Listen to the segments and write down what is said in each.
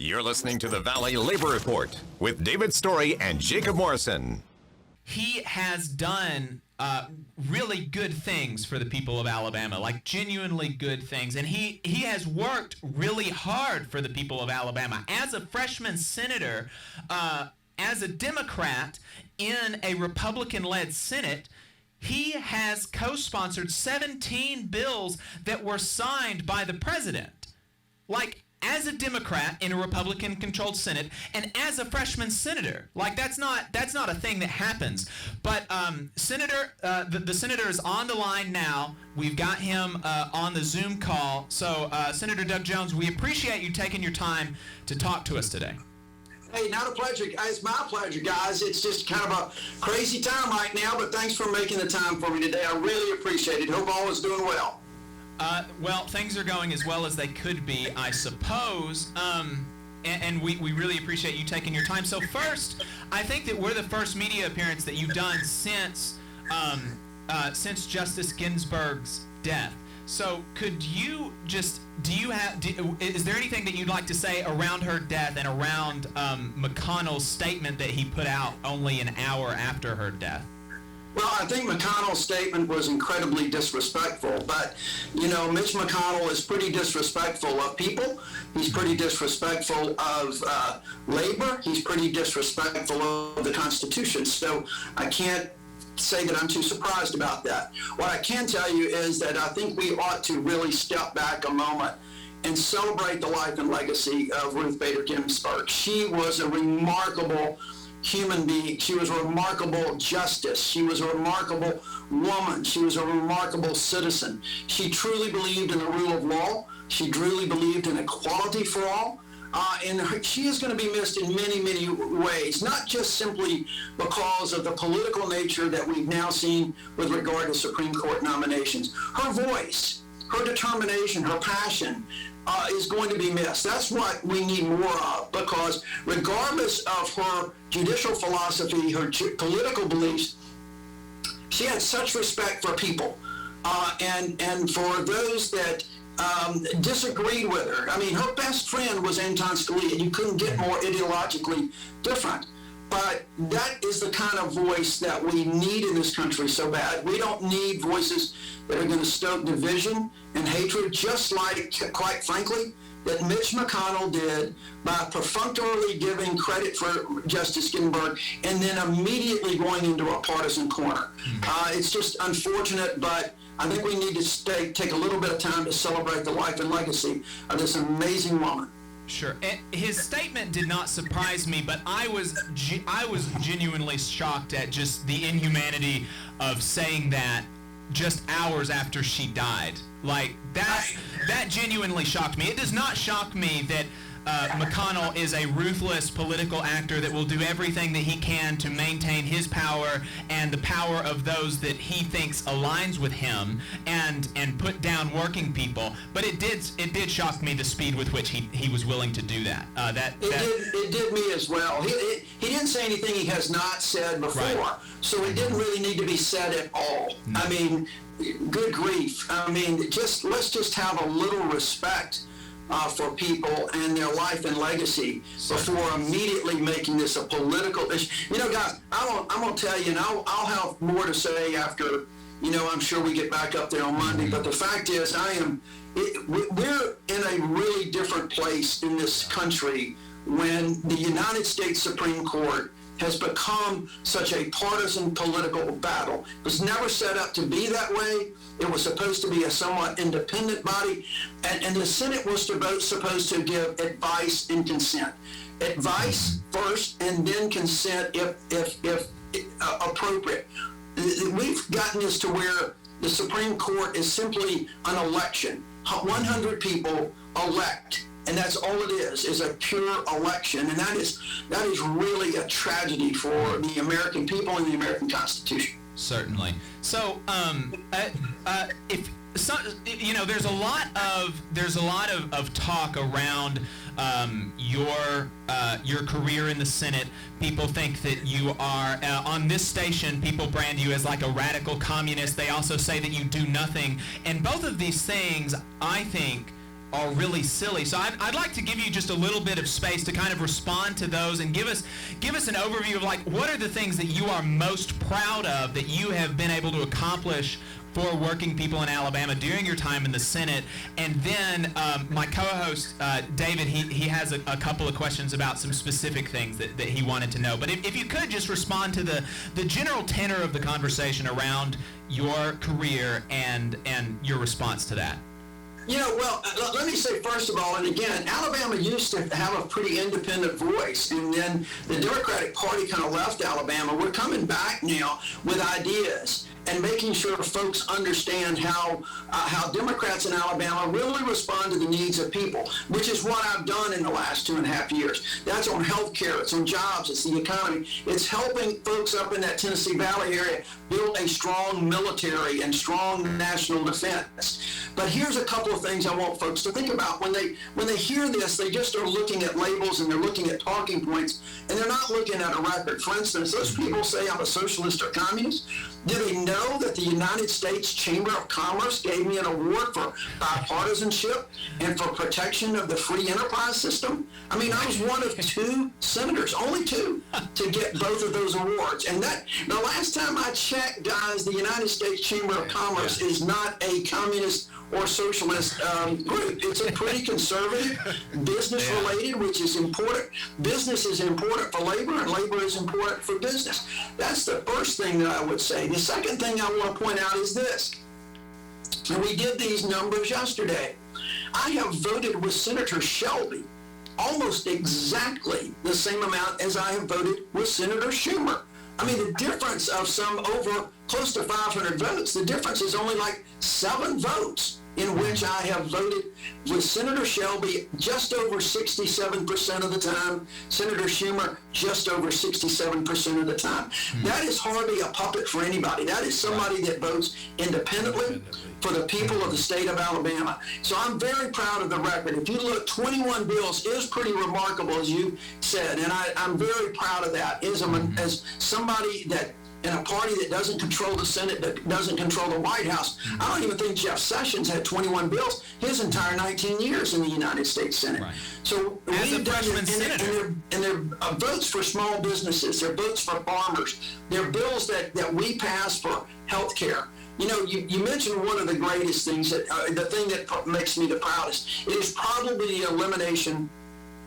You're listening to the Valley Labor Report with David Story and Jacob Morrison. He has done really good things for the people of Alabama, like genuinely good things. And he has worked really hard for the people of Alabama. As a freshman senator, as a Democrat in a Republican-led Senate, he has co-sponsored 17 bills that were signed by the president. Like, as a Democrat in a Republican-controlled Senate, and as a freshman senator, like that's not a thing that happens. But Senator, the senator is on the line now. We've got him on the Zoom call. So, Senator Doug Jones, we appreciate you taking your time to talk to us today. Hey, not a pleasure. It's my pleasure, guys. It's just kind of a crazy time right now, but thanks for making the time for me today. I really appreciate it. Hope all is doing well. Well, things are going as well as they could be, I suppose, and we really appreciate you taking your time. So first, I think that we're the first media appearance that you've done since Justice Ginsburg's death. So could you just, is there anything that you'd like to say around her death and around McConnell's statement that he put out only an hour after her death? Well, I think McConnell's statement was incredibly disrespectful, but, you know, Mitch McConnell is pretty disrespectful of people. He's pretty disrespectful of labor. He's pretty disrespectful of the Constitution. So I can't say that I'm too surprised about that. What I can tell you is that I think we ought to really step back a moment and celebrate the life and legacy of Ruth Bader Ginsburg. She was a remarkable human being. She was a remarkable justice. She was a remarkable woman. She was a remarkable citizen. She truly believed in the rule of law. She truly believed in equality for all. And she is going to be missed in many, many ways, not just simply because of the political nature that we've now seen with regard to Supreme Court nominations. Her voice, her determination, her passion is going to be missed. That's what we need more of, because regardless of her judicial philosophy, her political beliefs, she had such respect for people and for those that disagreed with her. I mean, her best friend was Anton Scalia. You couldn't get more ideologically different. But that is the kind of voice that we need in this country so bad. We don't need voices that are going to stoke division and hatred, just like, quite frankly, that Mitch McConnell did by perfunctorily giving credit for Justice Ginsburg and then immediately going into a partisan corner. It's just unfortunate, but I think we need to take a little bit of time to celebrate the life and legacy of this amazing woman. Sure. His statement did not surprise me, but I was genuinely shocked at just the inhumanity of saying that just hours after she died. Like, that genuinely shocked me. It does not shock me that McConnell is a ruthless political actor that will do everything that he can to maintain his power and the power of those that he thinks aligns with him and put down working people. But it did shock me the speed with which he was willing to do that. It did me as well. He didn't say anything he has not said before, right. So it didn't really need to be said at all. No. I mean, good grief. I mean, let's just have a little respect for people and their life and legacy before immediately making this a political issue. You know, guys, I'm going to tell you, and I'll have more to say after, you know, I'm sure we get back up there on Monday, but the fact is we're in a really different place in this country when the United States Supreme Court has become such a partisan political battle. It was never set up to be that way. It was supposed to be a somewhat independent body, and the Senate was supposed to give advice and consent. Advice first, and then consent if appropriate. We've gotten this to where the Supreme Court is simply an election. 100 people elect, and that's all it is a pure election, and that is really a tragedy for the American people and the American Constitution. Certainly. So, there's a lot of talk around your career in the Senate. People think that you are on this station. People brand you as like a radical communist. They also say that you do nothing. And both of these things, I think, are really silly. So I'd like to give you just a little bit of space to kind of respond to those and give us an overview of, like, what are the things that you are most proud of that you have been able to accomplish for working people in Alabama during your time in the Senate. And then my co-host, David, he has a couple of questions about some specific things that he wanted to know. But if you could just respond to the general tenor of the conversation around your career and your response to that. Well, let me say first of all, and again, Alabama used to have a pretty independent voice, and then the Democratic Party kind of left Alabama. We're coming back now with ideas and making sure folks understand how Democrats in Alabama really respond to the needs of people, which is what I've done in the last 2.5 years. That's on health care, it's on jobs, it's the economy. It's helping folks up in that Tennessee Valley area build a strong military and strong national defense. But here's a couple of things I want folks to think about. When they hear this, they just are looking at labels and they're looking at talking points, and they're not looking at a record. For instance, those people say I'm a socialist or communist. Do they know that the United States Chamber of Commerce gave me an award for bipartisanship and for protection of the free enterprise system? I mean, I was one of 2 senators, only 2, to get both of those awards. And that, the last time I checked, guys, the United States Chamber of Commerce is not a communist or socialist group. It's a pretty conservative, business-related, which is important. Business is important for labor, and labor is important for business. That's the first thing that I would say. The second thing I want to point out is this. And we did these numbers yesterday. I have voted with Senator Shelby almost exactly the same amount as I have voted with Senator Schumer. I mean, the difference of some over close to 500 votes, the difference is only like 7 votes in which I have voted with Senator Shelby just over 67% of the time, Senator Schumer just over 67% of the time. That is hardly a puppet for anybody. That is somebody that votes independently for the people of the state of Alabama. So I'm very proud of the record. If you look, 21 bills is pretty remarkable, as you said, and I'm very proud of that. As somebody that in a party that doesn't control the Senate, that doesn't control the White House. I don't even think Jeff Sessions had 21 bills his entire 19 years in the United States Senate. Right. So as a freshman senator. And they're votes for small businesses, they're votes for farmers, they're bills that we pass for health care. You mentioned one of the greatest things, the thing that makes me the proudest. It is probably the elimination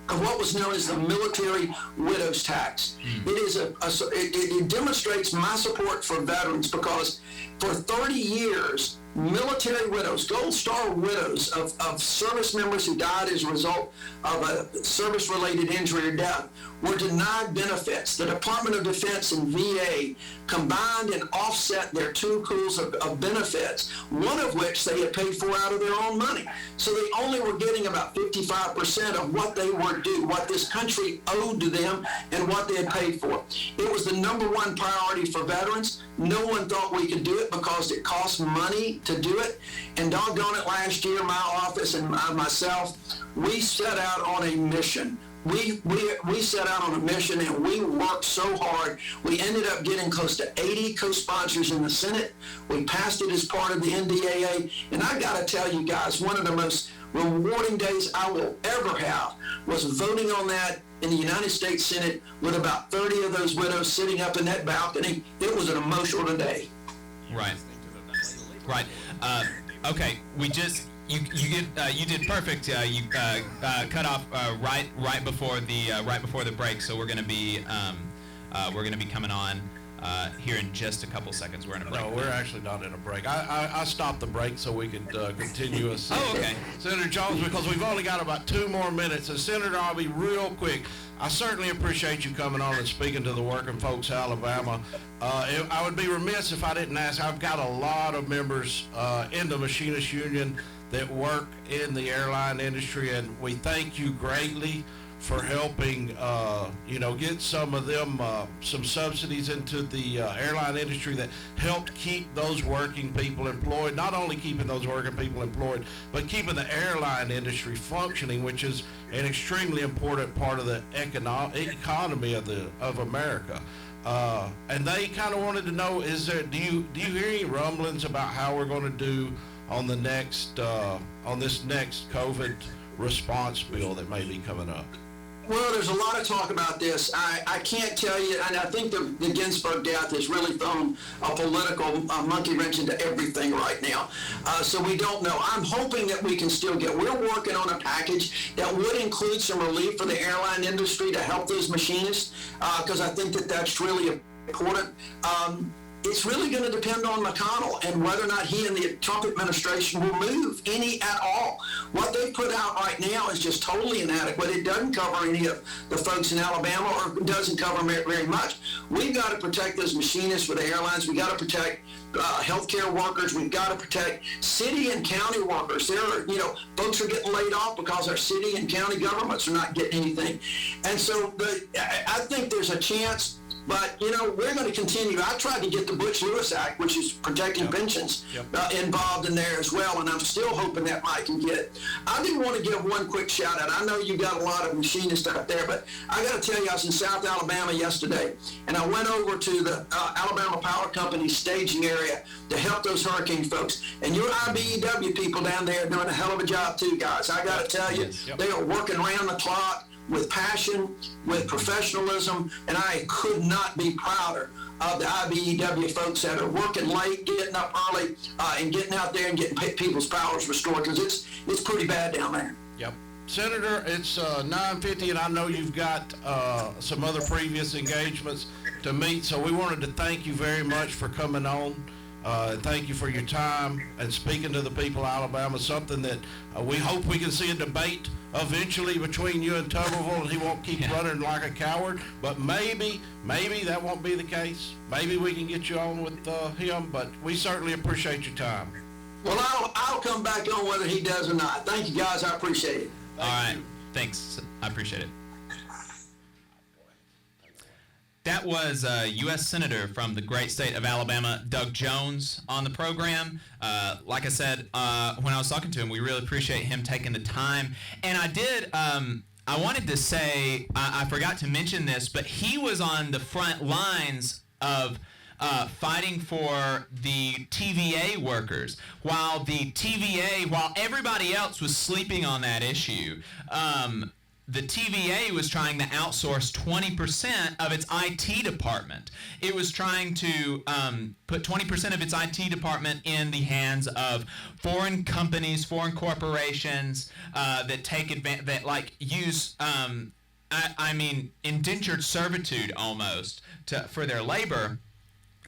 of what was known as the military widows tax. It demonstrates my support for veterans, because for 30 years, military widows, Gold Star widows of service members who died as a result of a service-related injury or death were denied benefits. The Department of Defense and VA combined and offset their 2 pools of benefits, one of which they had paid for out of their own money. So they only were getting about 55% of what they were due, what this country owed to them and what they had paid for. It was the #1 priority for veterans. No one thought we could do it because it costs money to do it. And doggone it, last year, my office and myself, we set out on a mission. We set out on a mission, and we worked so hard. We ended up getting close to 80 co-sponsors in the Senate. We passed it as part of the NDAA, and I got to tell you guys, one of the most rewarding days I will ever have was voting on that in the United States Senate with about 30 of those widows sitting up in that balcony. It was an emotional day. Right. Okay. You did perfect. You cut off right before the break. So we're gonna be coming on here in just a couple seconds. We're in a break. No, we're actually not in a break. I stopped the break so we could continue us. Oh, okay. Senator Jones, because we've only got about 2 more minutes. And Senator, I'll be real quick. I certainly appreciate you coming on and speaking to the working folks of Alabama. I would be remiss if I didn't ask. I've got a lot of members in the Machinists Union that work in the airline industry, and we thank you greatly for helping, get some of them, some subsidies into the airline industry that helped keep those working people employed, not only keeping those working people employed, but keeping the airline industry functioning, which is an extremely important part of the economy of America. And they kind of wanted to know, do you hear any rumblings about how we're going to do on the next on this next COVID response bill that may be coming up? Well, there's a lot of talk about this. I can't tell you, and I think the Ginsburg death has really thrown a political monkey wrench into everything right now. So we don't know. I'm hoping that we can still we're working on a package that would include some relief for the airline industry to help those machinists, because I think that that's really important. It's really going to depend on McConnell and whether or not he and the Trump administration will move any at all. What they put out right now is just totally inadequate. It doesn't cover any of the folks in Alabama, or doesn't cover very much. We've got to protect those machinists for the airlines. We've got to protect healthcare workers. We've got to protect city and county workers. There are, folks are getting laid off because our city and county governments are not getting anything. And so I think there's a chance. But, we're going to continue. I tried to get the Butch-Lewis Act, which is protecting pensions, involved in there as well, and I'm still hoping that Mike can get it. I do want to give one quick shout out. I know you got a lot of machinists out there, but I got to tell you, I was in South Alabama yesterday, and I went over to the Alabama Power Company staging area to help those hurricane folks. And your IBEW people down there are doing a hell of a job too, guys. I got to tell you, they are working around the clock, with passion, with professionalism, and I could not be prouder of the IBEW folks that are working late, getting up early, and getting out there and getting people's powers restored, because it's pretty bad down there. Yep. Senator, it's 9:50, and I know you've got some other previous engagements to meet, so we wanted to thank you very much for coming on. Thank you for your time and speaking to the people of Alabama, something that we hope we can see a debate eventually between you and Tuberville, and he won't keep running like a coward. But maybe that won't be the case. Maybe we can get you on with him, but we certainly appreciate your time. Well, I'll come back on whether he does or not. Thank you, guys. I appreciate it. All right. Thanks. I appreciate it. That was U.S. Senator from the great state of Alabama, Doug Jones, on the program. Like I said, when I was talking to him, we really appreciate him taking the time. And I wanted to say, I forgot to mention this, but he was on the front lines of fighting for the TVA workers. While everybody else was sleeping on that issue, the TVA was trying to outsource 20% of its IT department. It was trying to put 20% of its IT department in the hands of foreign companies, foreign corporations that take advantage, that use, indentured servitude almost for their labor.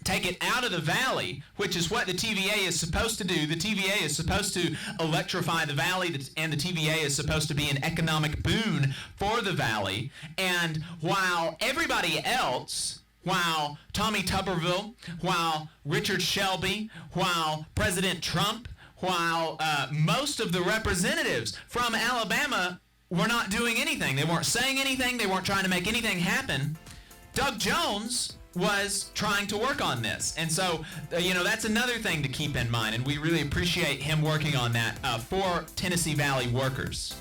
Take it out of the valley, which is what the TVA is supposed to do. The TVA is supposed to electrify the valley, and the TVA is supposed to be an economic boon for the valley. And while everybody else, while Tommy Tuberville, while Richard Shelby, while President Trump, while most of the representatives from Alabama were not doing anything, they weren't saying anything, they weren't trying to make anything happen, Doug Jones was trying to work on this. And so, that's another thing to keep in mind, and we really appreciate him working on that for Tennessee Valley workers.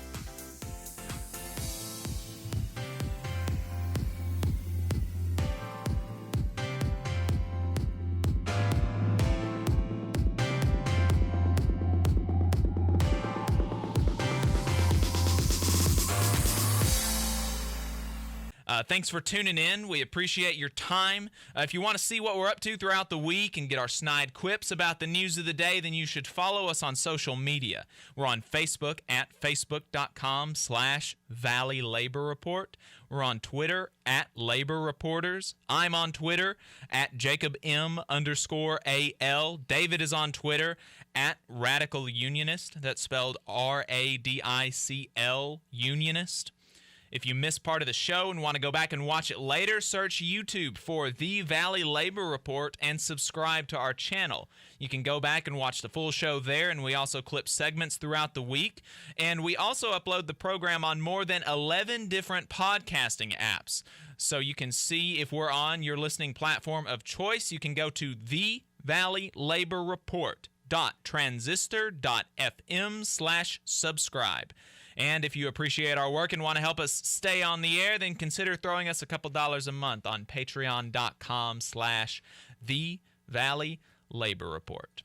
Thanks for tuning in. We appreciate your time. If you want to see what we're up to throughout the week and get our snide quips about the news of the day, then you should follow us on social media. We're on Facebook at facebook.com/Valley Labor Report. We're on Twitter at Labor Reporters. I'm on Twitter at JacobM_AL. David is on Twitter at Radical Unionist. That's spelled RADICL Unionist. If you missed part of the show and want to go back and watch it later, search YouTube for The Valley Labor Report and subscribe to our channel. You can go back and watch the full show there, and we also clip segments throughout the week. And we also upload the program on more than 11 different podcasting apps. So you can see if we're on your listening platform of choice. You can go to thevalleylaborreport.transistor.fm/subscribe. And if you appreciate our work and want to help us stay on the air, then consider throwing us a couple dollars a month on patreon.com/The Valley Labor Report.